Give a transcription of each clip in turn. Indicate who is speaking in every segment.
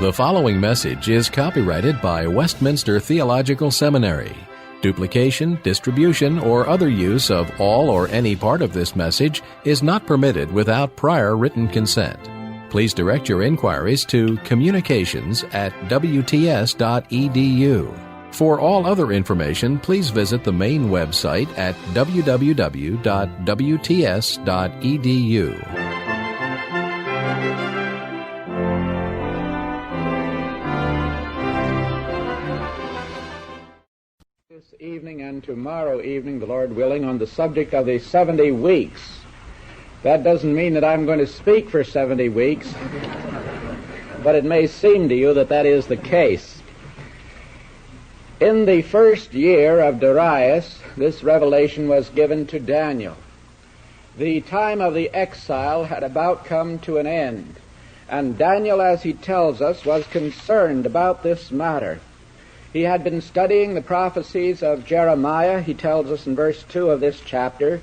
Speaker 1: The following message is copyrighted by Westminster Theological Seminary. Duplication, distribution, or other use of all or any part of this message is not permitted without prior written consent. Please direct your inquiries to communications@wts.edu. For all other information, please visit the main website at www.wts.edu.
Speaker 2: This evening and tomorrow evening, the Lord willing, on the subject of the 70 weeks. That doesn't mean that I'm going to speak for 70 weeks, but it may seem to you that that is the case. In the first year of Darius, this revelation was given to Daniel. The time of the exile had about come to an end, and Daniel, as he tells us, was concerned about this matter. He had been studying the prophecies of Jeremiah. He tells us in verse 2 of this chapter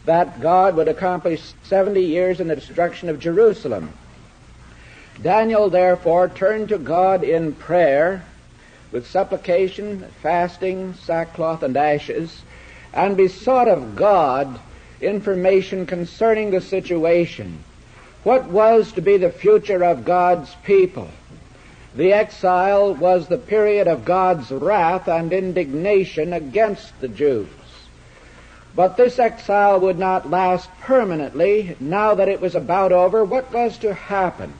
Speaker 2: that God would accomplish 70 years in the destruction of Jerusalem. Daniel, therefore, turned to God in prayer with supplication, fasting, sackcloth, and ashes, and besought of God information concerning the situation. What was to be the future of God's people? The exile was the period of God's wrath and indignation against the Jews. But this exile would not last permanently. Now that it was about over, what was to happen?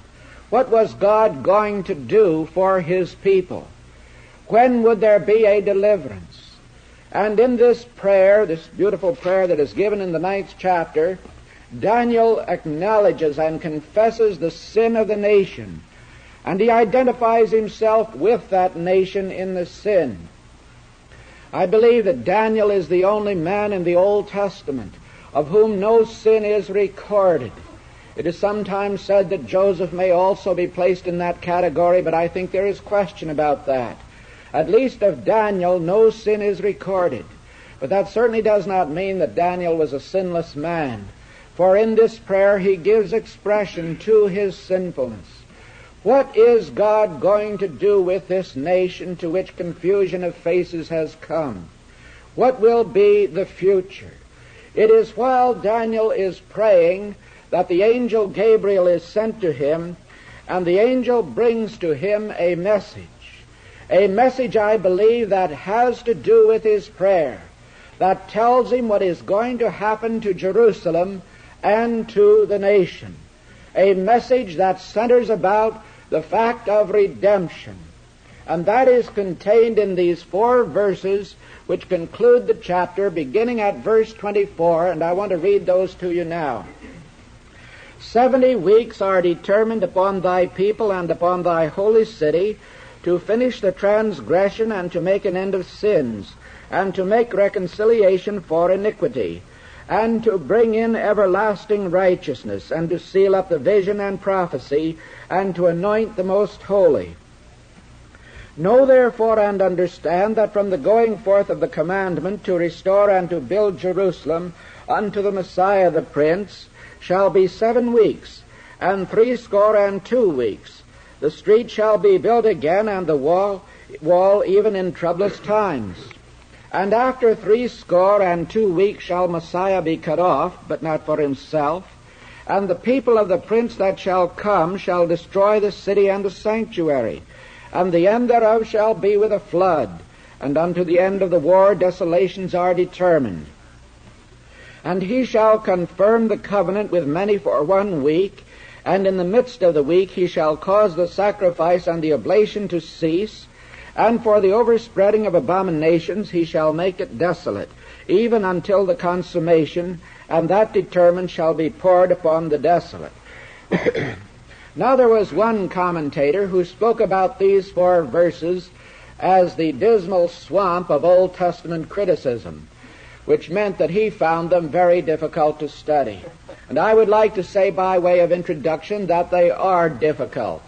Speaker 2: What was God going to do for His people? When would there be a deliverance? And in this prayer, this beautiful prayer that is given in the 9th chapter, Daniel acknowledges and confesses the sin of the nation. And he identifies himself with that nation in the sin. I believe that Daniel is the only man in the Old Testament of whom no sin is recorded. It is sometimes said that Joseph may also be placed in that category, but I think there is question about that. At least of Daniel, no sin is recorded. But that certainly does not mean that Daniel was a sinless man. For in this prayer he gives expression to his sinfulness. What is God going to do with this nation to which confusion of faces has come? What will be the future? It is while Daniel is praying that the angel Gabriel is sent to him, and the angel brings to him a message. A message, I believe, that has to do with his prayer, that tells him what is going to happen to Jerusalem and to the nation. A message that centers about the fact of redemption. And that is contained in these 4 verses which conclude the chapter, beginning at verse 24, and I want to read those to you now. 70 weeks are determined upon thy people and upon thy holy city to finish the transgression and to make an end of sins, and to make reconciliation for iniquity, and to bring in everlasting righteousness, and to seal up the vision and prophecy, and to anoint the most holy. Know therefore and understand that from the going forth of the commandment to restore and to build Jerusalem unto the Messiah the Prince shall be 7 weeks, and 62 weeks. The street shall be built again, and the wall even in troublous times. And after 62 weeks shall Messiah be cut off, but not for himself. And the people of the prince that shall come shall destroy the city and the sanctuary. And the end thereof shall be with a flood. And unto the end of the war desolations are determined. And he shall confirm the covenant with many for 1 week. And in the midst of the week he shall cause the sacrifice and the oblation to cease. And for the overspreading of abominations he shall make it desolate, even until the consummation, and that determined shall be poured upon the desolate. Now there was one commentator who spoke about these 4 verses as the dismal swamp of Old Testament criticism, which meant that he found them very difficult to study. And I would like to say by way of introduction that they are difficult.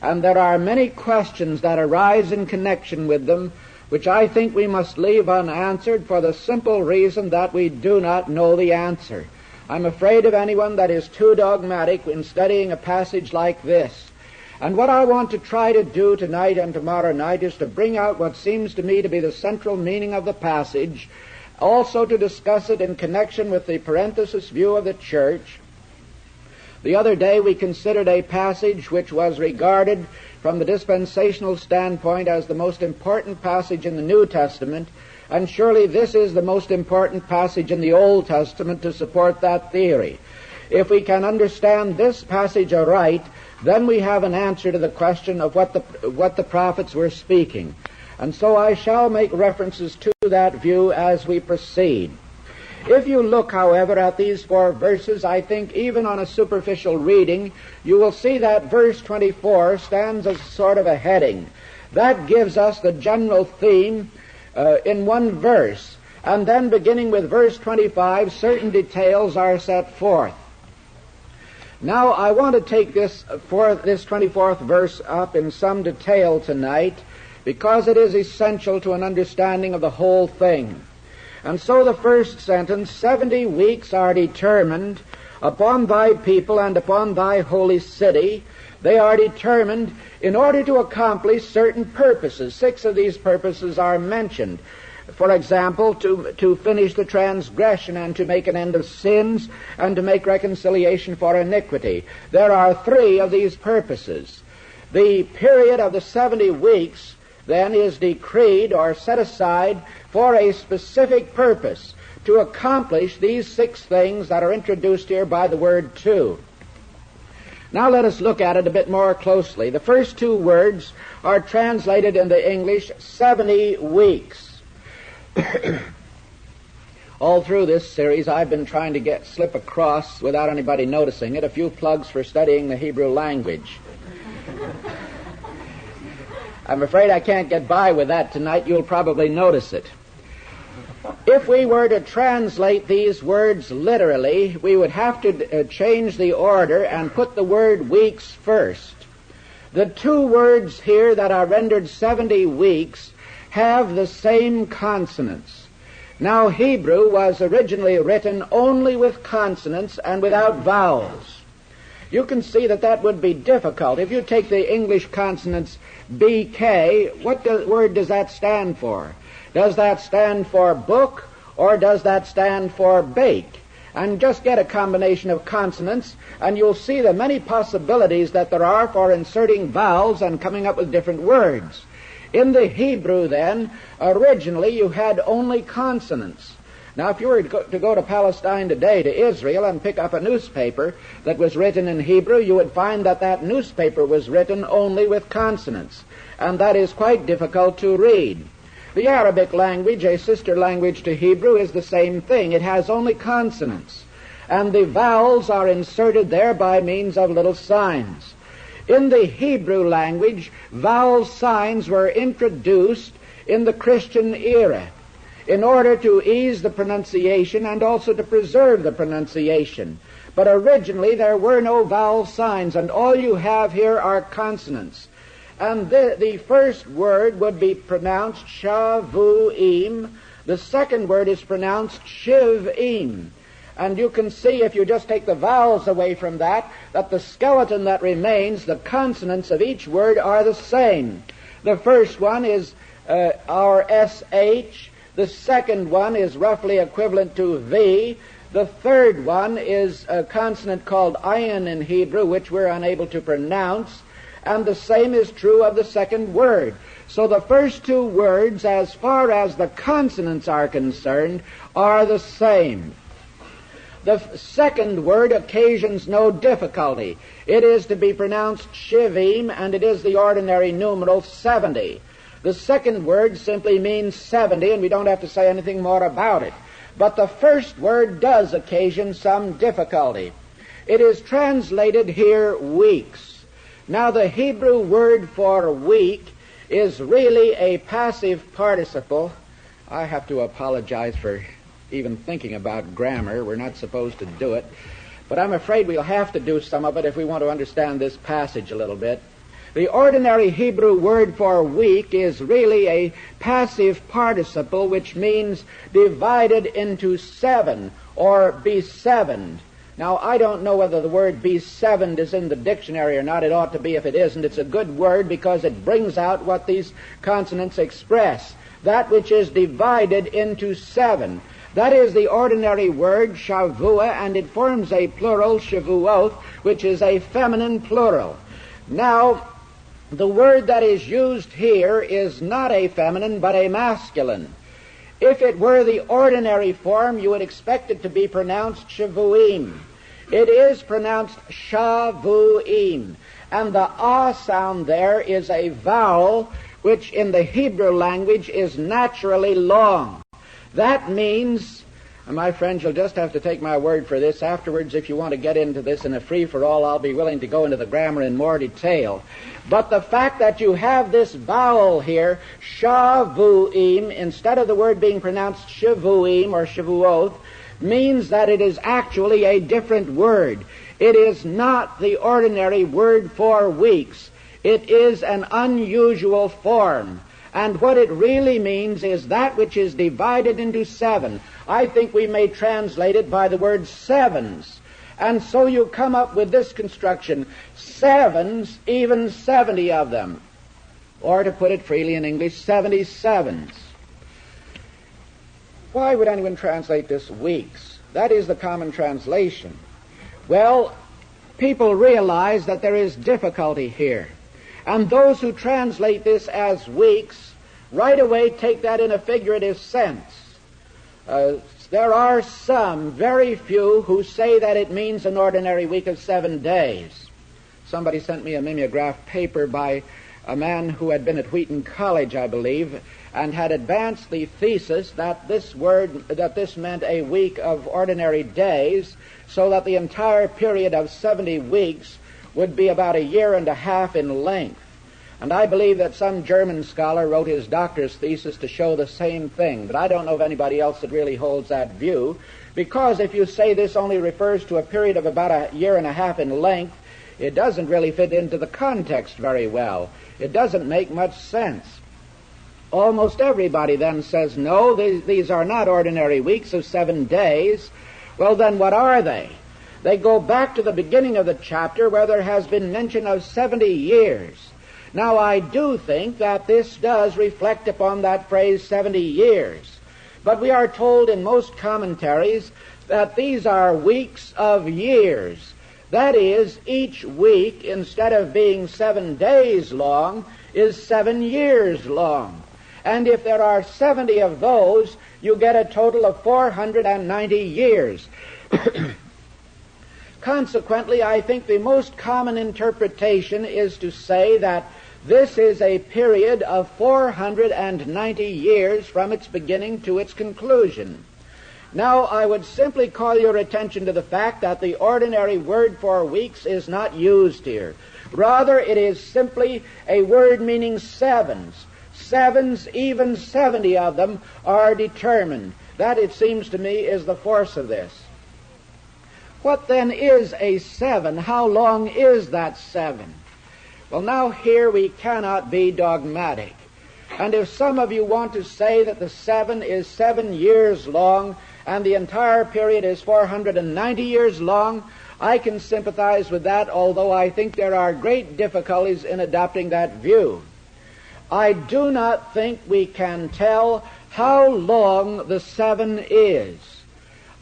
Speaker 2: And there are many questions that arise in connection with them, which I think we must leave unanswered for the simple reason that we do not know the answer. I'm afraid of anyone that is too dogmatic in studying a passage like this. And what I want to try to do tonight and tomorrow night is to bring out what seems to me to be the central meaning of the passage, also to discuss it in connection with the parenthesis view of the church. The other day we considered a passage which was regarded from the dispensational standpoint as the most important passage in the New Testament, and surely this is the most important passage in the Old Testament to support that theory. If we can understand this passage aright, then we have an answer to the question of what the prophets were speaking. And so I shall make references to that view as we proceed. If you look, however, at these 4 verses, I think even on a superficial reading, you will see that verse 24 stands as sort of a heading. That gives us the general theme in one verse. And then beginning with verse 25, certain details are set forth. Now, I want to take this 24th verse up in some detail tonight because it is essential to an understanding of the whole thing. And so the first sentence, 70 weeks are determined upon thy people and upon thy holy city. They are determined in order to accomplish certain purposes. 6 of these purposes are mentioned. For example, to finish the transgression and to make an end of sins and to make reconciliation for iniquity. There are 3 of these purposes. The period of the 70 weeks then is decreed or set aside for a specific purpose to accomplish these 6 things that are introduced here by the word to. Now let us look at it a bit more closely. The first 2 words are translated into English 70 weeks. All through this series I've been trying to slip across, without anybody noticing it, a few plugs for studying the Hebrew language. I'm afraid I can't get by with that tonight. You'll probably notice it. If we were to translate these words literally, we would have to change the order and put the word weeks first. The 2 words here that are rendered 70 weeks have the same consonants. Now, Hebrew was originally written only with consonants and without vowels. You can see that would be difficult. If you take the English consonants BK, what word does that stand for? Does that stand for book, or does that stand for bake? And just get a combination of consonants, and you'll see the many possibilities that there are for inserting vowels and coming up with different words. In the Hebrew, then, originally you had only consonants. Now, if you were to go to Palestine today, to Israel, and pick up a newspaper that was written in Hebrew, you would find that newspaper was written only with consonants, and that is quite difficult to read. The Arabic language, a sister language to Hebrew, is the same thing. It has only consonants, and the vowels are inserted there by means of little signs. In the Hebrew language, vowel signs were introduced in the Christian era in order to ease the pronunciation and also to preserve the pronunciation. But originally there were no vowel signs, and all you have here are consonants. And the first word would be pronounced shavuim. The second word is pronounced shivim. And you can see, if you just take the vowels away from that the skeleton that remains, the consonants of each word, are the same. The first one is our SH. The second one is roughly equivalent to V. The third one is a consonant called ayin in Hebrew, which we're unable to pronounce. And the same is true of the second word. So the first 2 words, as far as the consonants are concerned, are the same. The second word occasions no difficulty. It is to be pronounced shivim, and it is the ordinary numeral 70. The second word simply means 70, and we don't have to say anything more about it. But the first word does occasion some difficulty. It is translated here weeks. Now, the Hebrew word for week is really a passive participle. I have to apologize for even thinking about grammar. We're not supposed to do it. But I'm afraid we'll have to do some of it if we want to understand this passage a little bit. The ordinary Hebrew word for week is really a passive participle, which means divided into 7 or be sevened. Now, I don't know whether the word be sevened is in the dictionary or not. It ought to be. If it isn't, it's a good word because it brings out what these consonants express. That which is divided into seven. That is the ordinary word shavua, and it forms a plural, shavuoth, which is a feminine plural. Now, the word that is used here is not a feminine, but a masculine. If it were the ordinary form, you would expect it to be pronounced shavuim. It is pronounced shavuim. And the ah sound there is a vowel which in the Hebrew language is naturally long. That means, and my friends, you'll just have to take my word for this. Afterwards, if you want to get into this in a free-for-all, I'll be willing to go into the grammar in more detail. But the fact that you have this vowel here, shavuim, instead of the word being pronounced shavuim or shavuoth, means that it is actually a different word. It is not the ordinary word for weeks. It is an unusual form. And what it really means is that which is divided into seven. I think we may translate it by the word sevens. And so you come up with this construction, sevens, even 70 of them. Or to put it freely in English, 77s. Why would anyone translate this weeks? That is the common translation. Well, people realize that there is difficulty here. And those who translate this as weeks right away take that in a figurative sense. There are some, very few, who say that it means an ordinary week of 7 days. Somebody sent me a mimeographed paper by a man who had been at Wheaton College, I believe, and had advanced the thesis that this meant a week of ordinary days, so that the entire period of 70 weeks would be about a year and a half in length. And I believe that some German scholar wrote his doctor's thesis to show the same thing, but I don't know of anybody else that really holds that view, because if you say this only refers to a period of about a year and a half in length, it doesn't really fit into the context very well. It doesn't make much sense. Almost everybody then says, no, these are not ordinary weeks of 7 days. Well, then what are they? They go back to the beginning of the chapter where there has been mention of 70 years. Now, I do think that this does reflect upon that phrase 70 years. But we are told in most commentaries that these are weeks of years. That is, each week, instead of being 7 days long, is 7 years long. And if there are 70 of those, you get a total of 490 years. Consequently, I think the most common interpretation is to say that this is a period of 490 years from its beginning to its conclusion. Now, I would simply call your attention to the fact that the ordinary word for weeks is not used here. Rather, it is simply a word meaning sevens. Sevens, even 70 of them, are determined. That, it seems to me, is the force of this. What then is a 7? How long is that 7? Well, now here we cannot be dogmatic. And if some of you want to say that the 7 is 7 years long and the entire period is 490 years long, I can sympathize with that, although I think there are great difficulties in adopting that view. I do not think we can tell how long the 7 is.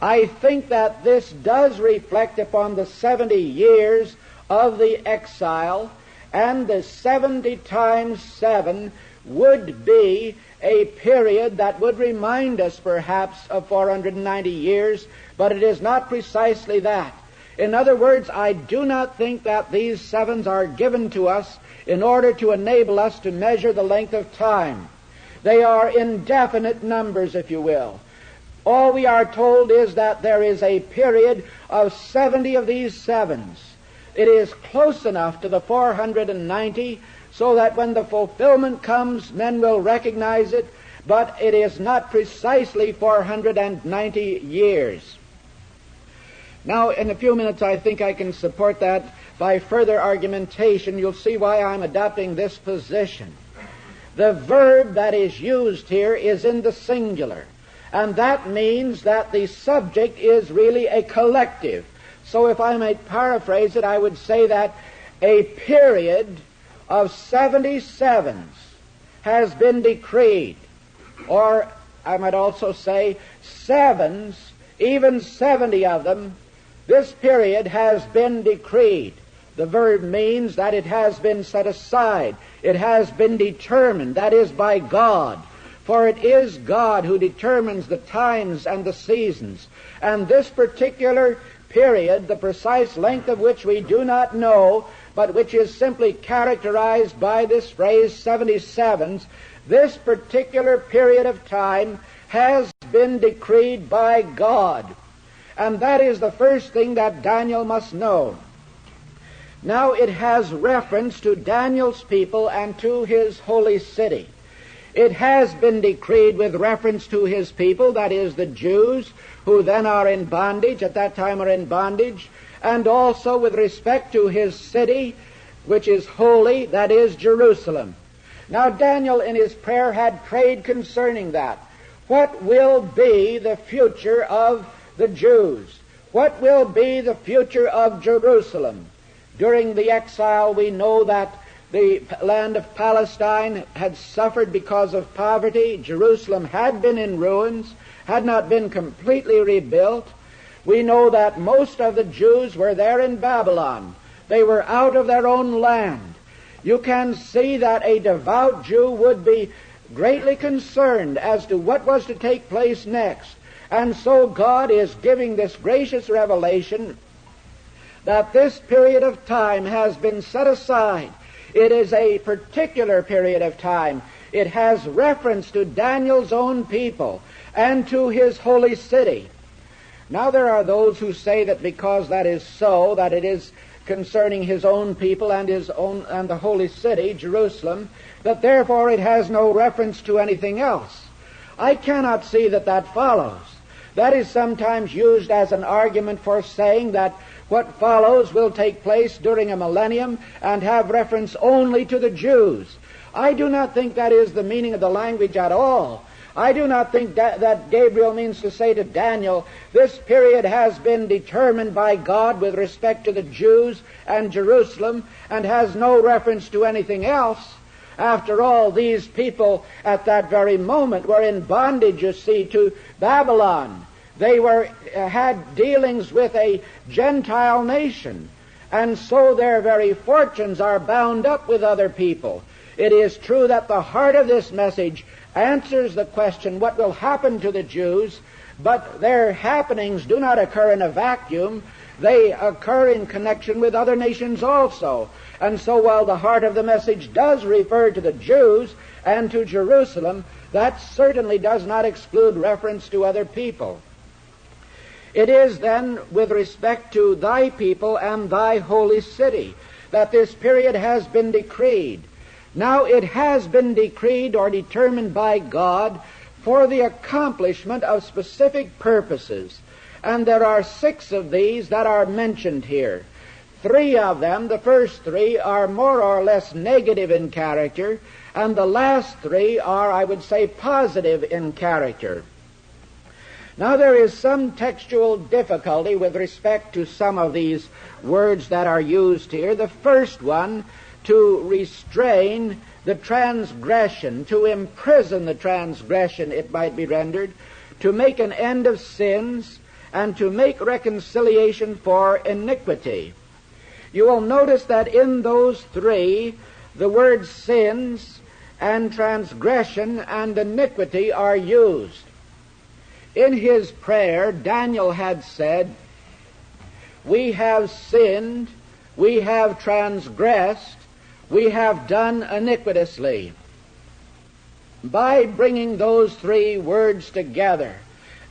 Speaker 2: I think that this does reflect upon the 70 years of the exile, and the 70 times 7 would be a period that would remind us perhaps of 490 years, but it is not precisely that. In other words, I do not think that these 7s are given to us in order to enable us to measure the length of time. They are indefinite numbers, if you will. All we are told is that there is a period of 70 of these 7s. It is close enough to the 490 so that when the fulfillment comes, men will recognize it, but it is not precisely 490 years. Now, in a few minutes, I think I can support that by further argumentation. You'll see why I'm adopting this position. The verb that is used here is in the singular, and that means that the subject is really a collective. So if I might paraphrase it, I would say that a period of 77s has been decreed. Or I might also say sevens, even 70 of them, this period has been decreed. The verb means that it has been set aside. It has been determined, that is, by God. For it is God who determines the times and the seasons. And this particular period, the precise length of which we do not know, but which is simply characterized by this phrase 77s, this particular period of time has been decreed by God. And that is the first thing that Daniel must know. Now it has reference to Daniel's people and to his holy city. It has been decreed with reference to his people, that is, the Jews, who then are in bondage, at that time are in bondage, and also with respect to his city, which is holy, that is, Jerusalem. Now Daniel in his prayer had prayed concerning that. What will be the future of the Jews? What will be the future of Jerusalem? During the exile, we know that the land of Palestine had suffered because of poverty. Jerusalem had been in ruins, had not been completely rebuilt. We know that most of the Jews were there in Babylon. They were out of their own land. You can see that a devout Jew would be greatly concerned as to what was to take place next. And so God is giving this gracious revelation that this period of time has been set aside. It is a particular period of time. It has reference to Daniel's own people and to his holy city. Now there are those who say that because that is so, that it is concerning his own people and his own and the holy city, Jerusalem, that therefore it has no reference to anything else. I cannot see that that follows. That is sometimes used as an argument for saying that what follows will take place during a millennium and have reference only to the Jews. I do not think that is the meaning of the language at all. I do not think that Gabriel means to say to Daniel, this period has been determined by God with respect to the Jews and Jerusalem and has no reference to anything else. After all, these people at that very moment were in bondage, you see, to Babylon. They had dealings with a Gentile nation, and so their very fortunes are bound up with other people. It is true that the heart of this message answers the question, what will happen to the Jews? But their happenings do not occur in a vacuum. They occur in connection with other nations also. And so while the heart of the message does refer to the Jews and to Jerusalem, that certainly does not exclude reference to other people. It is then with respect to thy people and thy holy city that this period has been decreed. Now it has been decreed or determined by God for the accomplishment of specific purposes. And there are 6 of these that are mentioned here. 3 of them, the first 3, are more or less negative in character, and the last 3 are, I would say, positive in character. Now there is some textual difficulty with respect to some of these words that are used here. The first one, to restrain the transgression, to imprison the transgression, it might be rendered, to make an end of sins, and to make reconciliation for iniquity. You will notice that in those 3, the words sins and transgression and iniquity are used. In his prayer, Daniel had said, we have sinned, we have transgressed, we have done iniquitously. By bringing those 3 words together,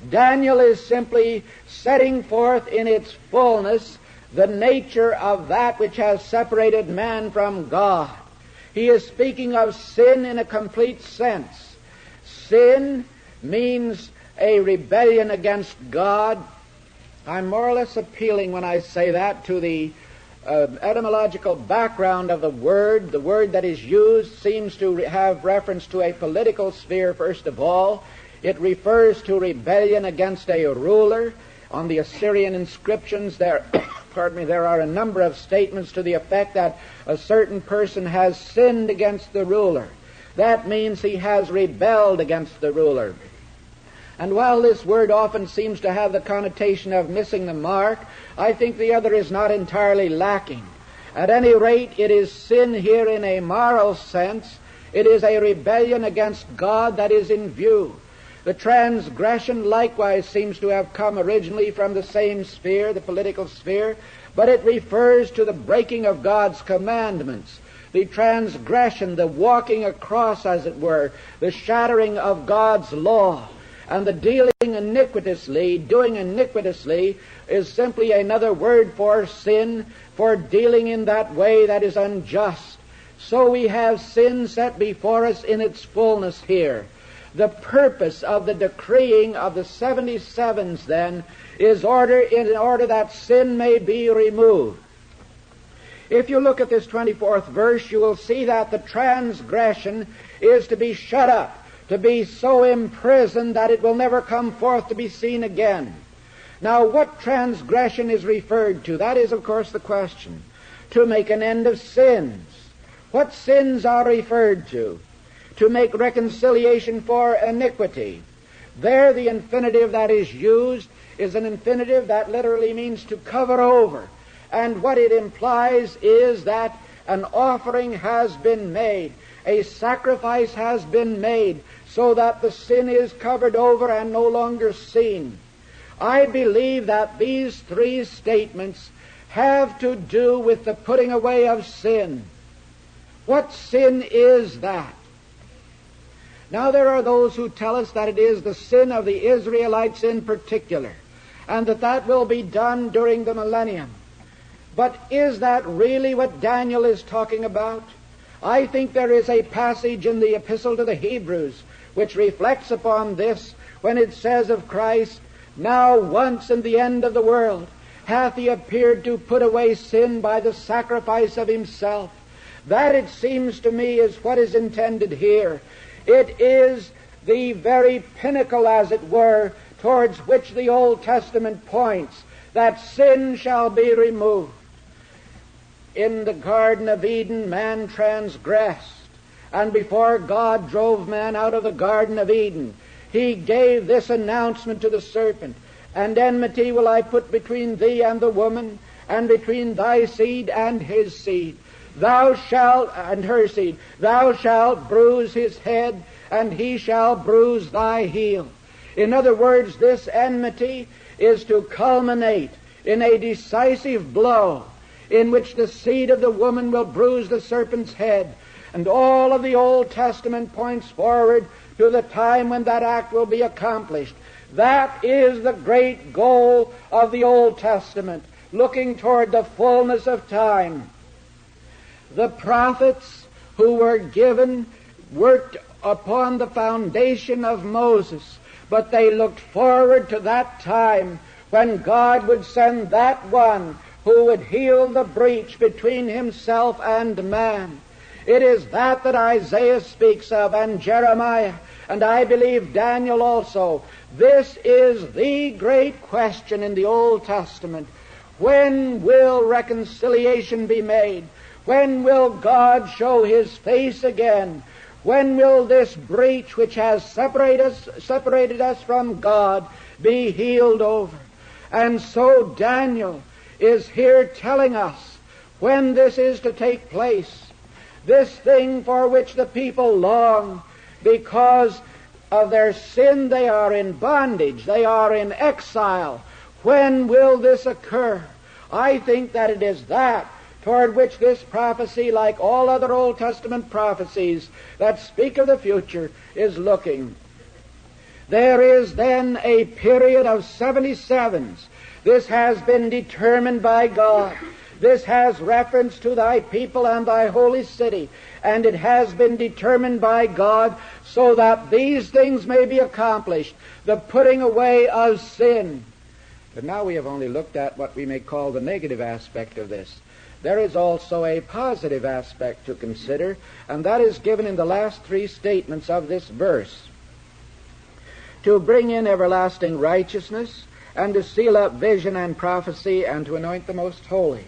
Speaker 2: Daniel is simply setting forth in its fullness the nature of that which has separated man from God. He is speaking of sin in a complete sense. Sin means a rebellion against God. I'm more or less appealing when I say that to the etymological background of the word. The word that is used seems to have reference to a political sphere, first of all. It refers to rebellion against a ruler. On the Assyrian inscriptions there there are a number of statements to the effect that a certain person has sinned against the ruler. That means he has rebelled against the ruler. And while this word often seems to have the connotation of missing the mark, I think the other is not entirely lacking. At any rate, it is sin here in a moral sense. It is a rebellion against God that is in view. The transgression likewise seems to have come originally from the same sphere, the political sphere, but it refers to the breaking of God's commandments. The transgression, the walking across, as it were, the shattering of God's law, and the dealing iniquitously, doing iniquitously, is simply another word for sin, for dealing in that way that is unjust. So we have sin set before us in its fullness here. The purpose of the decreeing of the 77s, then, is in order that sin may be removed. If you look at this 24th verse, you will see that the transgression is to be shut up, to be so imprisoned that it will never come forth to be seen again. Now, what transgression is referred to? That is, of course, the question. To make an end of sins. What sins are referred to? To make reconciliation for iniquity. There, the infinitive that is used is an infinitive that literally means to cover over. And what it implies is that an offering has been made, a sacrifice has been made, so that the sin is covered over and no longer seen. I believe that these three statements have to do with the putting away of sin. What sin is that? Now, there are those who tell us that it is the sin of the Israelites in particular, and that will be done during the millennium. But is that really what Daniel is talking about? I think there is a passage in the Epistle to the Hebrews which reflects upon this when it says of Christ, "Now once in the end of the world hath he appeared to put away sin by the sacrifice of himself." That, it seems to me, is what is intended here. It is the very pinnacle, as it were, towards which the Old Testament points, that sin shall be removed. In the Garden of Eden, man transgressed, and before God drove man out of the Garden of Eden, he gave this announcement to the serpent, "And enmity will I put between thee and the woman, and between thy seed and his seed. Thou shalt, and her seed, thou shalt bruise his head, and he shall bruise thy heel." In other words, this enmity is to culminate in a decisive blow in which the seed of the woman will bruise the serpent's head. And all of the Old Testament points forward to the time when that act will be accomplished. That is the great goal of the Old Testament, looking toward the fullness of time. The prophets who were given worked upon the foundation of Moses, but they looked forward to that time when God would send that one who would heal the breach between himself and man. It is that Isaiah speaks of, and Jeremiah, and I believe Daniel also. This is the great question in the Old Testament. When will reconciliation be made? When will God show His face again? When will this breach which has separated us from God be healed over? And so Daniel is here telling us when this is to take place. This thing for which the people long, because of their sin, they are in bondage, they are in exile. When will this occur? I think that it is that toward which this prophecy, like all other Old Testament prophecies that speak of the future, is looking. There is then a period of 77s. This has been determined by God. This has reference to thy people and thy holy city, and it has been determined by God so that these things may be accomplished, the putting away of sin. But now we have only looked at what we may call the negative aspect of this. There is also a positive aspect to consider, and that is given in the last three statements of this verse. To bring in everlasting righteousness, and to seal up vision and prophecy, and to anoint the most holy.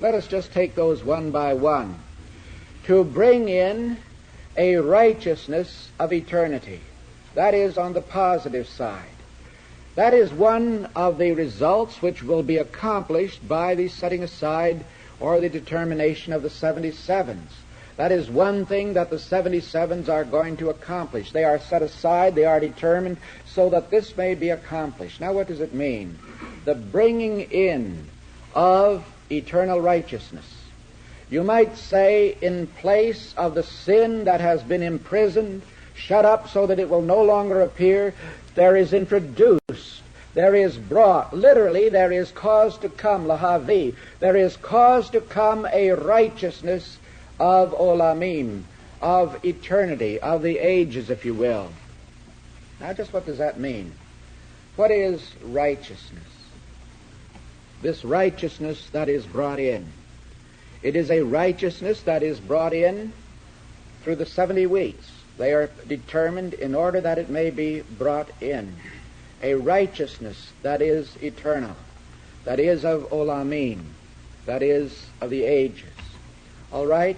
Speaker 2: Let us just take those one by one. To bring in a righteousness of eternity. That is on the positive side. That is one of the results which will be accomplished by the setting aside or the determination of the 77s. That is one thing that the 77s are going to accomplish. They are set aside, they are determined, so that this may be accomplished. Now what does it mean? The bringing in of eternal righteousness. You might say, in place of the sin that has been imprisoned, shut up so that it will no longer appear, there is introduced, there is brought, literally there is caused to come, lahavi, there is caused to come a righteousness of olamim, of eternity, of the ages, if you will. Now just what does that mean? What is righteousness? This righteousness that is brought in. It is a righteousness that is brought in through the 70 weeks. They are determined in order that it may be brought in. A righteousness that is eternal, that is of olamim, that is of the ages. All right,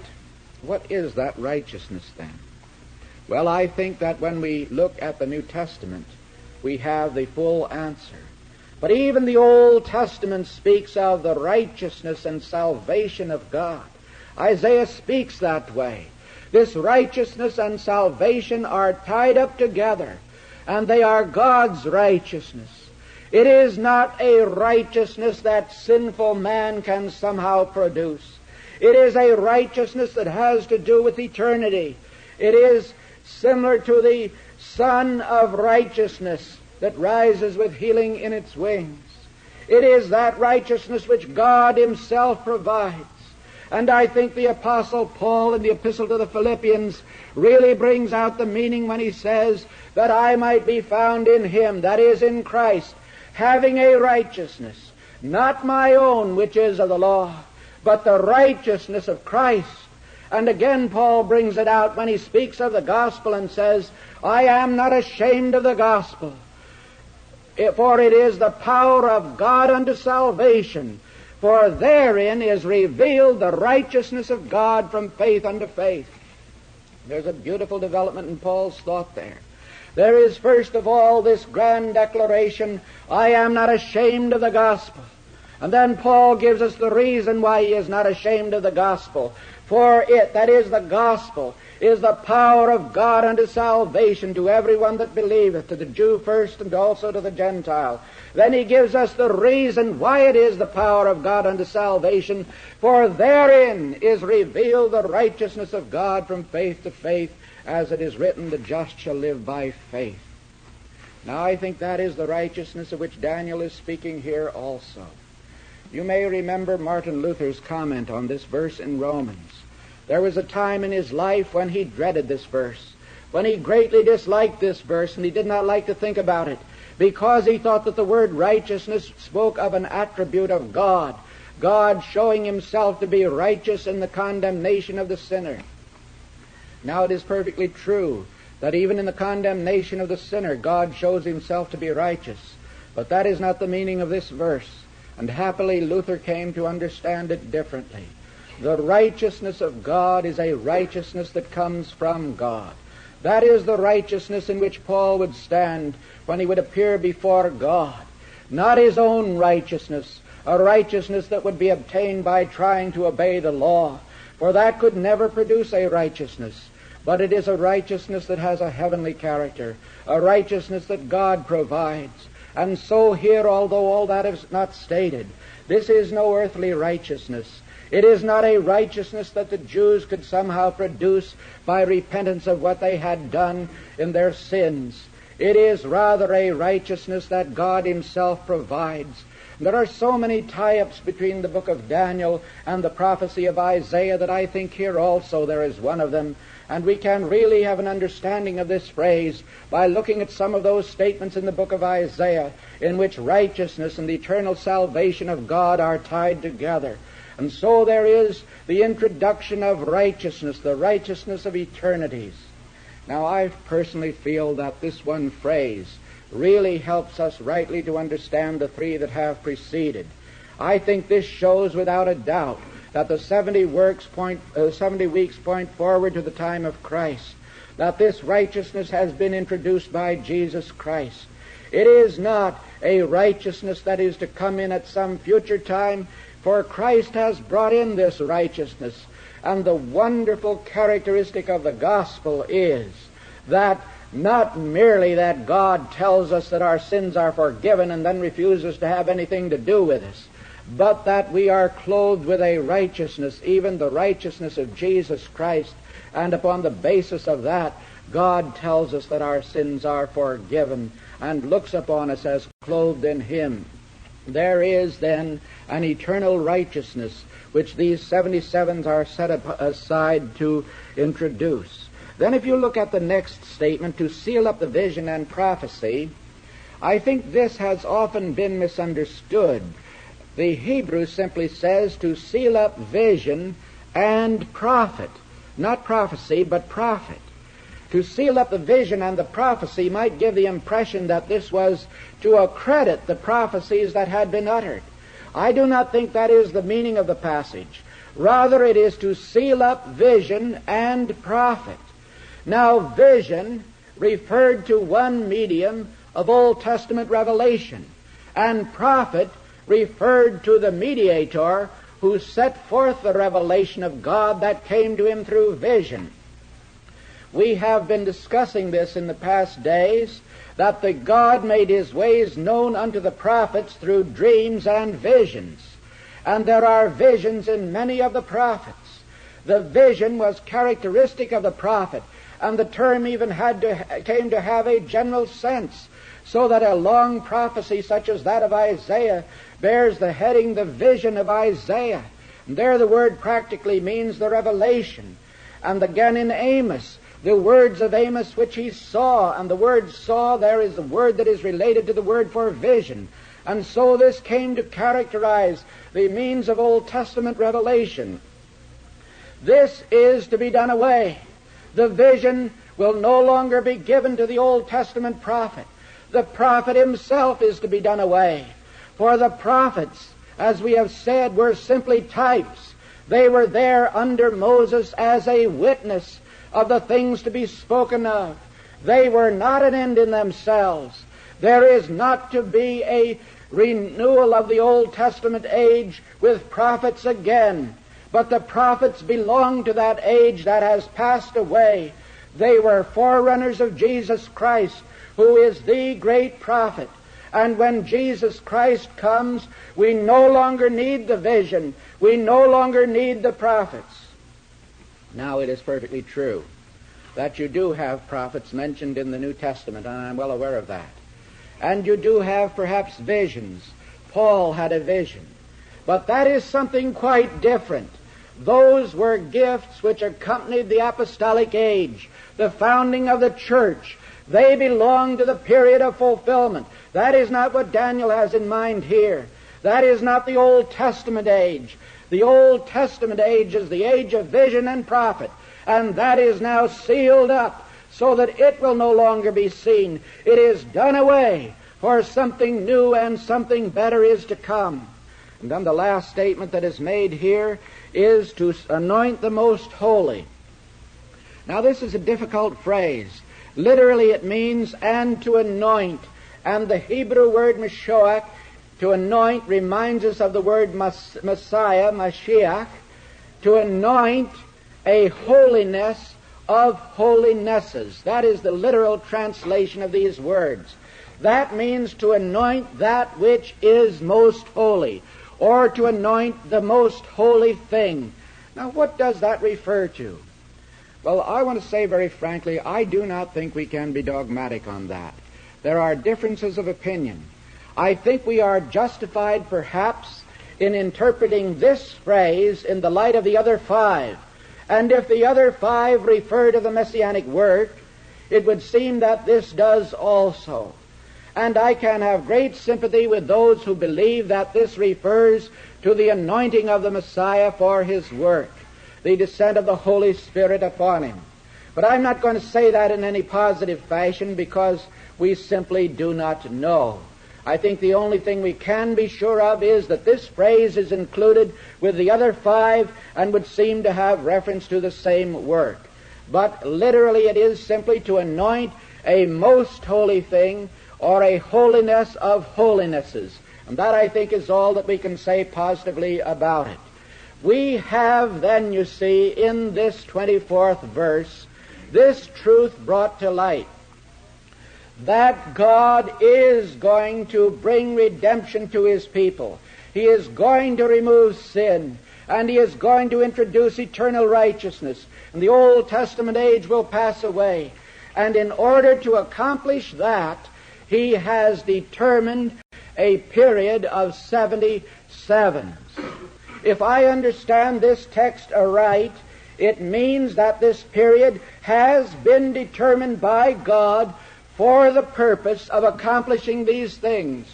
Speaker 2: what is that righteousness then? Well, I think that when we look at the New Testament, we have the full answer. But even the Old Testament speaks of the righteousness and salvation of God. Isaiah speaks that way. This righteousness and salvation are tied up together, and they are God's righteousness. It is not a righteousness that sinful man can somehow produce. It is a righteousness that has to do with eternity. It is similar to the Son of Righteousness that rises with healing in its wings. It is that righteousness which God Himself provides. And I think the Apostle Paul in the Epistle to the Philippians really brings out the meaning when he says that I might be found in Him, that is in Christ, having a righteousness, not my own which is of the law, but the righteousness of Christ. And again Paul brings it out when he speaks of the gospel and says, I am not ashamed of the gospel, for it is the power of God unto salvation. For therein is revealed the righteousness of God from faith unto faith. There's a beautiful development in Paul's thought there. There is first of all this grand declaration, I am not ashamed of the gospel. And then Paul gives us the reason why he is not ashamed of the gospel. For it, that is the gospel, is the power of God unto salvation to everyone that believeth, to the Jew first and also to the Gentile. Then he gives us the reason why it is the power of God unto salvation, for therein is revealed the righteousness of God from faith to faith, as it is written, the just shall live by faith. Now I think that is the righteousness of which Daniel is speaking here also. You may remember Martin Luther's comment on this verse in Romans. There was a time in his life when he dreaded this verse, when he greatly disliked this verse, and he did not like to think about it, because he thought that the word righteousness spoke of an attribute of God, God showing Himself to be righteous in the condemnation of the sinner. Now it is perfectly true that even in the condemnation of the sinner, God shows Himself to be righteous. But that is not the meaning of this verse. And happily Luther came to understand it differently. The righteousness of God is a righteousness that comes from God. That is the righteousness in which Paul would stand when he would appear before God. Not his own righteousness, a righteousness that would be obtained by trying to obey the law, for that could never produce a righteousness. But it is a righteousness that has a heavenly character, a righteousness that God provides. And so here, although all that is not stated, this is no earthly righteousness. It is not a righteousness that the Jews could somehow produce by repentance of what they had done in their sins. It is rather a righteousness that God Himself provides. There are so many tie-ups between the book of Daniel and the prophecy of Isaiah that I think here also there is one of them. And we can really have an understanding of this phrase by looking at some of those statements in the book of Isaiah in which righteousness and the eternal salvation of God are tied together. And so there is the introduction of righteousness, the righteousness of eternities. Now I personally feel that this one phrase, really helps us rightly to understand the three that have preceded. I think this shows without a doubt that the 70 weeks point forward to the time of Christ, that this righteousness has been introduced by Jesus Christ. It is not a righteousness that is to come in at some future time, for Christ has brought in this righteousness. And the wonderful characteristic of the gospel is that not merely that God tells us that our sins are forgiven and then refuses to have anything to do with us, but that we are clothed with a righteousness, even the righteousness of Jesus Christ, and upon the basis of that, God tells us that our sins are forgiven and looks upon us as clothed in Him. There is then an eternal righteousness which these 77s are set aside to introduce. Then if you look at the next statement, to seal up the vision and prophecy, I think this has often been misunderstood. The Hebrew simply says to seal up vision and prophet. Not prophecy, but prophet. To seal up the vision and the prophecy might give the impression that this was to accredit the prophecies that had been uttered. I do not think that is the meaning of the passage. Rather, it is to seal up vision and prophet. Now, vision referred to one medium of Old Testament revelation, and prophet referred to the mediator who set forth the revelation of God that came to him through vision. We have been discussing this in the past days, that the God made His ways known unto the prophets through dreams and visions. And there are visions in many of the prophets. The vision was characteristic of the prophet, and the term even came to have a general sense, so that a long prophecy such as that of Isaiah bears the heading, the vision of Isaiah. And there the word practically means the revelation. And again in Amos, the words of Amos which he saw, and the word saw there is the word that is related to the word for vision. And so this came to characterize the means of Old Testament revelation. This is to be done away. The vision will no longer be given to the Old Testament prophet. The prophet himself is to be done away. For the prophets, as we have said, were simply types. They were there under Moses as a witness of the things to be spoken of. They were not an end in themselves. There is not to be a renewal of the Old Testament age with prophets again. But the prophets belong to that age that has passed away. They were forerunners of Jesus Christ, who is the great prophet. And when Jesus Christ comes, we no longer need the vision. We no longer need the prophets. Now, it is perfectly true that you do have prophets mentioned in the New Testament, and I'm well aware of that. And you do have perhaps visions. Paul had a vision. But that is something quite different. Those were gifts which accompanied the apostolic age, the founding of the church. They belong to the period of fulfillment. That is not what Daniel has in mind here. That is not the Old Testament age. The Old Testament age is the age of vision and prophet, and that is now sealed up so that it will no longer be seen. It is done away, for something new and something better is to come. And then the last statement that is made here is to anoint the most holy. Now this is a difficult phrase. Literally it means and to anoint. And the Hebrew word Mashiach, to anoint, reminds us of the word Messiah, Mashiach. To anoint a holiness of holinesses. That is the literal translation of these words. That means to anoint that which is most holy, or to anoint the most holy thing. Now, what does that refer to? Well, I want to say very frankly, I do not think we can be dogmatic on that. There are differences of opinion. I think we are justified, perhaps, in interpreting this phrase in the light of the other five. And if the other five refer to the Messianic work, it would seem that this does also. And I can have great sympathy with those who believe that this refers to the anointing of the Messiah for His work, the descent of the Holy Spirit upon Him. But I'm not going to say that in any positive fashion, because We simply do not know. I think the only thing we can be sure of is that this phrase is included with the other 5 and would seem to have reference to the same work. But literally it is simply to anoint a most holy thing or a holiness of holinesses. And that, I think, is all that we can say positively about it. We have then, you see, in this 24th verse, this truth brought to light, that God is going to bring redemption to His people. He is going to remove sin, and He is going to introduce eternal righteousness. And the Old Testament age will pass away. And in order to accomplish that, He has determined a period of 77s. If I understand this text aright, it means that this period has been determined by God for the purpose of accomplishing these things.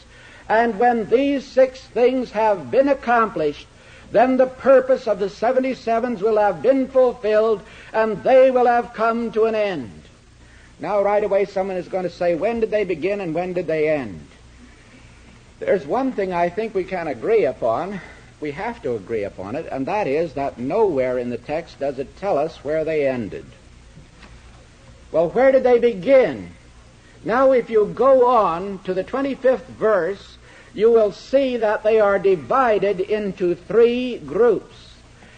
Speaker 2: And when these 6 things have been accomplished, then the purpose of the 77s will have been fulfilled, and they will have come to an end. Now, right away, someone is going to say, when did they begin and when did they end? There's one thing I think we can agree upon. We have to agree upon it, and that is that nowhere in the text does it tell us where they ended. Well, where did they begin? Now, if you go on to the 25th verse, you will see that they are divided into 3 groups.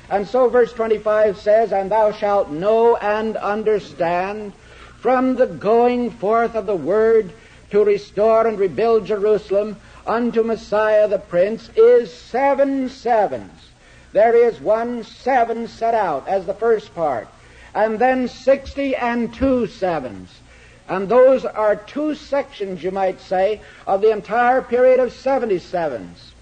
Speaker 2: And so verse 25 says, "And thou shalt know and understand from the going forth of the word to restore and rebuild Jerusalem unto Messiah the Prince is 7 sevens. There is 1 7 set out as the first part, and then 60 and 2 sevens. And those are 2 sections, you might say, of the entire period of 77s.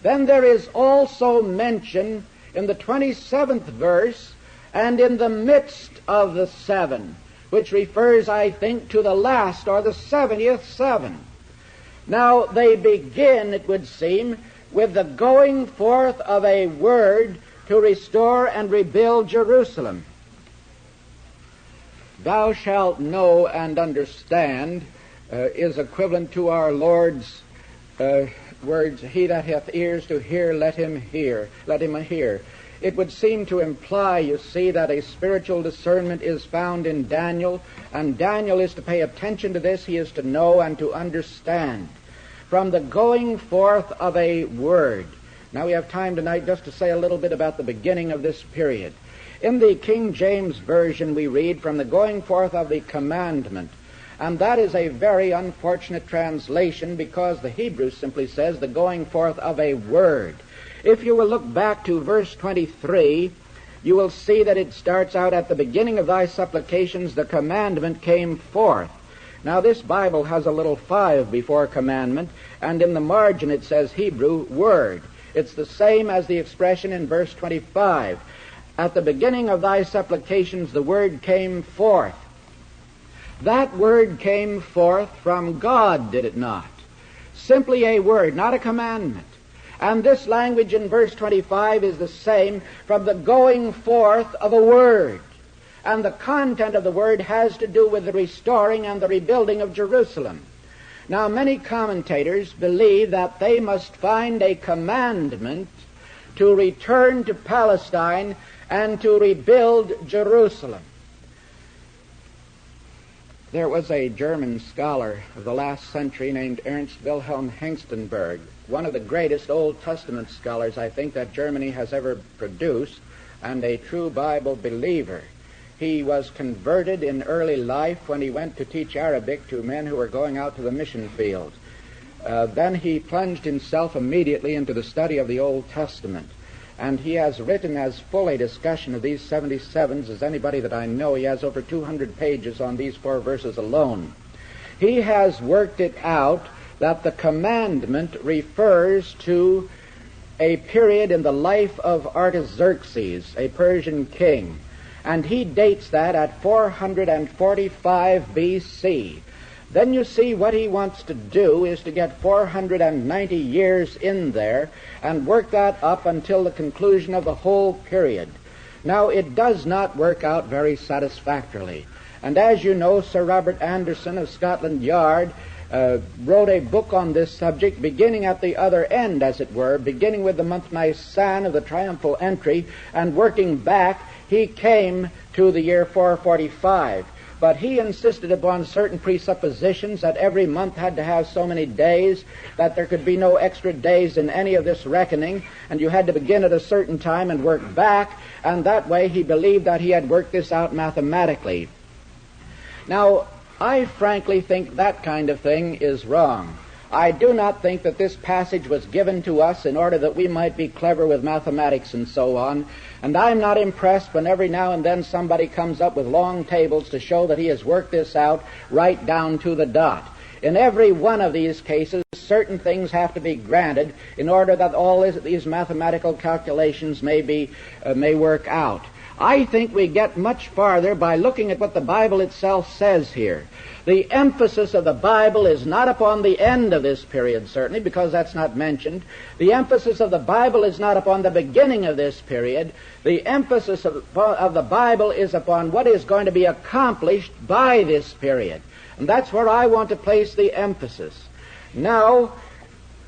Speaker 2: Then there is also mention in the 27th verse and in the midst of the 7, which refers, I think, to the last or the 70th 7. Now, they begin, it would seem, with the going forth of a word to restore and rebuild Jerusalem. Thou shalt know and understand is equivalent to our Lord's words, he that hath ears to hear, let him hear. It would seem to imply, you see, that a spiritual discernment is found in Daniel, and Daniel is to pay attention to this. He is to know and to understand. From the going forth of a word. Now we have time tonight just to say a little bit about the beginning of this period. In the King James Version we read from the going forth of the commandment, and that is a very unfortunate translation because the Hebrew simply says the going forth of a word. If you will look back to verse 23, you will see that it starts out, at the beginning of thy supplications the commandment came forth. Now this Bible has a little 5 before commandment, and in the margin it says Hebrew word. It's the same as the expression in verse 25. At the beginning of thy supplications the word came forth. That word came forth from God, did it not? Simply a word, not a commandment. And this language in verse 25 is the same, from the going forth of a word. And the content of the word has to do with the restoring and the rebuilding of Jerusalem. Now, many commentators believe that they must find a commandment to return to Palestine and to rebuild Jerusalem. There was a German scholar of the last century named Ernst Wilhelm Hengstenberg, one of the greatest Old Testament scholars, I think, that Germany has ever produced, and a true Bible believer. He was converted in early life when he went to teach Arabic to men who were going out to the mission field. Then he plunged himself immediately into the study of the Old Testament. And he has written as full a discussion of these 77s as anybody that I know. He has over 200 pages on these 4 verses alone. He has worked it out that the commandment refers to a period in the life of Artaxerxes, a Persian king. And he dates that at 445 B.C. Then you see what he wants to do is to get 490 years in there and work that up until the conclusion of the whole period. Now, it does not work out very satisfactorily. And as you know, Sir Robert Anderson of Scotland Yard wrote a book on this subject, beginning at the other end, as it were, beginning with the month Nisan of the triumphal entry, and working back, he came to the year 445. But he insisted upon certain presuppositions, that every month had to have so many days, that there could be no extra days in any of this reckoning, and you had to begin at a certain time and work back, and that way he believed that he had worked this out mathematically. Now, I frankly think that kind of thing is wrong. I do not think that this passage was given to us in order that we might be clever with mathematics and so on, and I'm not impressed when every now and then somebody comes up with long tables to show that he has worked this out right down to the dot. In every one of these cases, certain things have to be granted in order that all these mathematical calculations may work out. I think we get much farther by looking at what the Bible itself says here. The emphasis of the Bible is not upon the end of this period, certainly, because that's not mentioned. The emphasis of the Bible is not upon the beginning of this period. The emphasis of the Bible is upon what is going to be accomplished by this period. And that's where I want to place the emphasis. Now,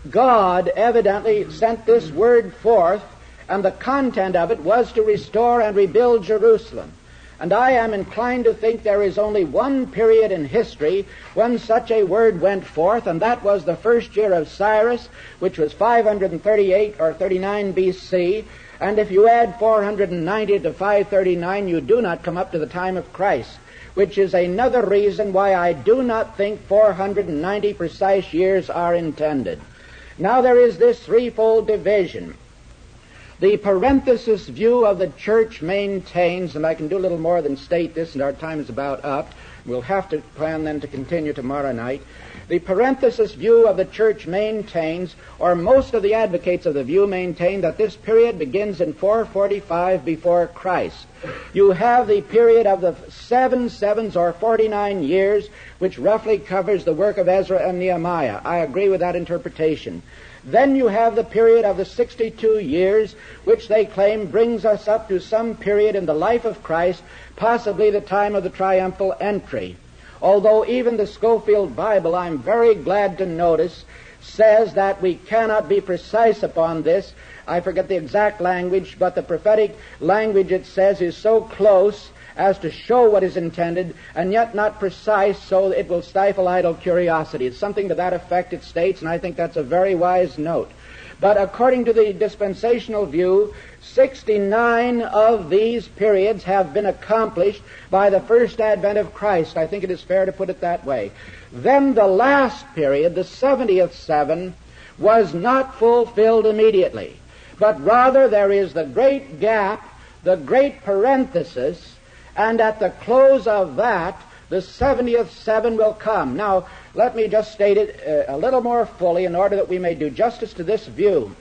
Speaker 2: God evidently sent this word forth, and the content of it was to restore and rebuild Jerusalem. And I am inclined to think there is only one period in history when such a word went forth, and that was the first year of Cyrus, which was 538 or 39 B.C., and if you add 490 to 539, you do not come up to the time of Christ, which is another reason why I do not think 490 precise years are intended. Now there is this threefold division. The parenthesis view of the church maintains, and I can do a little more than state this, and our time is about up. We'll have to plan then to continue tomorrow night. The parenthesis view of the church maintains, or most of the advocates of the view maintain, that this period begins in 445 before Christ. You have the period of the 7 sevens, or 49 years, which roughly covers the work of Ezra and Nehemiah. I agree with that interpretation. Then you have the period of the 62 years, which they claim brings us up to some period in the life of Christ, possibly the time of the triumphal entry. Although even the Schofield Bible, I'm very glad to notice, says that we cannot be precise upon this. I forget the exact language, but the prophetic language, it says, is so close as to show what is intended, and yet not precise, so it will stifle idle curiosity. It's something to that effect, it states, and I think that's a very wise note. But according to the dispensational view, 69 of these periods have been accomplished by the first advent of Christ. I think it is fair to put it that way. Then the last period, the 70th seven, was not fulfilled immediately, but rather there is the great gap, the great parenthesis, and at the close of that, the 70th seven will come. Now, let me just state it a little more fully in order that we may do justice to this view.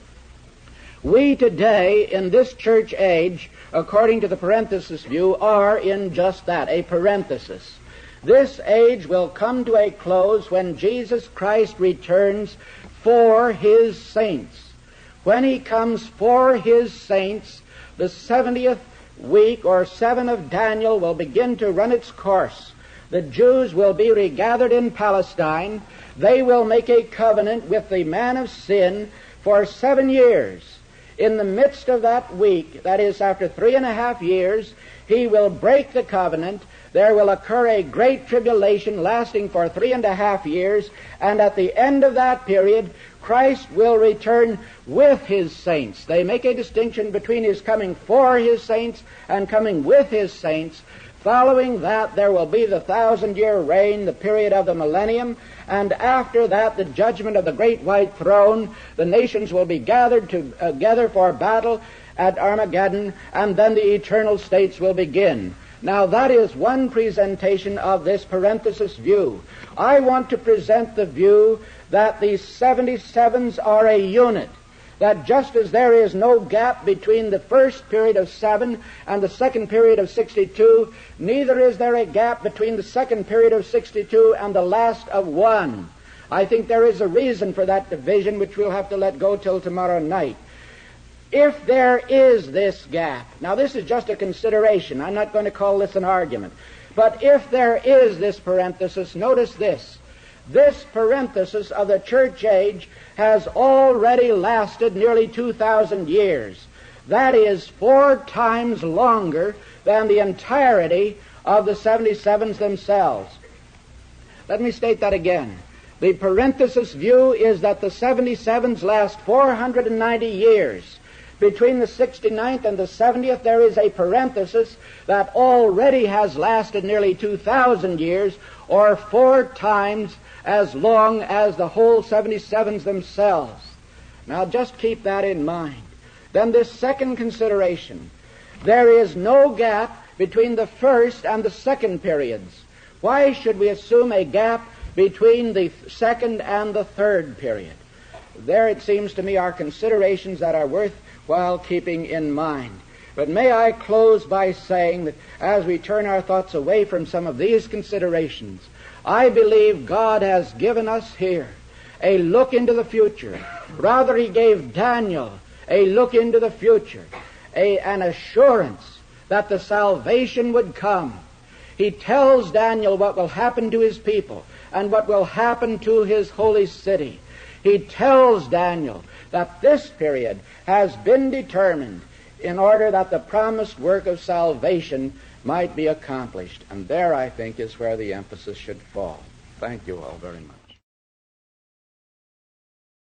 Speaker 2: We today, in this church age, according to the parenthesis view, are in just that, a parenthesis. This age will come to a close when Jesus Christ returns for His saints. When He comes for His saints, the 70th week or 7 of Daniel will begin to run its course. The Jews will be regathered in Palestine. They will make a covenant with the man of sin for 7 years. In the midst of that week, that is after 3.5 years, he will break the covenant. There will occur a great tribulation lasting for 3.5 years, and at the end of that period, Christ will return with His saints. They make a distinction between His coming for His saints and coming with His saints. Following that, there will be the 1,000-year reign, the period of the millennium, and after that, the judgment of the great white throne. The nations will be gathered together for battle at Armageddon, and then the eternal states will begin. Now, that is one presentation of this parenthesis view. I want to present the view that these 77s are a unit, that just as there is no gap between the first period of 7 and the second period of 62, neither is there a gap between the second period of 62 and the last of 1. I think there is a reason for that division, which we'll have to let go till tomorrow night. If there is this gap, now this is just a consideration, I'm not going to call this an argument, But if there is this parenthesis, notice this. This parenthesis of the church age has already lasted nearly 2,000 years. That is 4 times longer than the entirety of the 77s themselves. Let me state that again. The parenthesis view is that the 77s last 490 years. Between the 69th and the 70th, there is a parenthesis that already has lasted nearly 2,000 years, or 4 times as long as the whole 77s themselves. Now, just keep that in mind. Then this second consideration. There is no gap between the first and the second periods. Why should we assume a gap between the second and the third period? There, it seems to me, are considerations that are worthwhile keeping in mind. But may I close by saying that as we turn our thoughts away from some of these considerations, I believe God has given us here a look into the future. Rather, He gave Daniel a look into the future, an assurance that the salvation would come. He tells Daniel what will happen to his people and what will happen to his holy city. He tells Daniel that this period has been determined in order that the promised work of salvation might be accomplished. And there, I think, is where the emphasis should fall. Thank you all very much.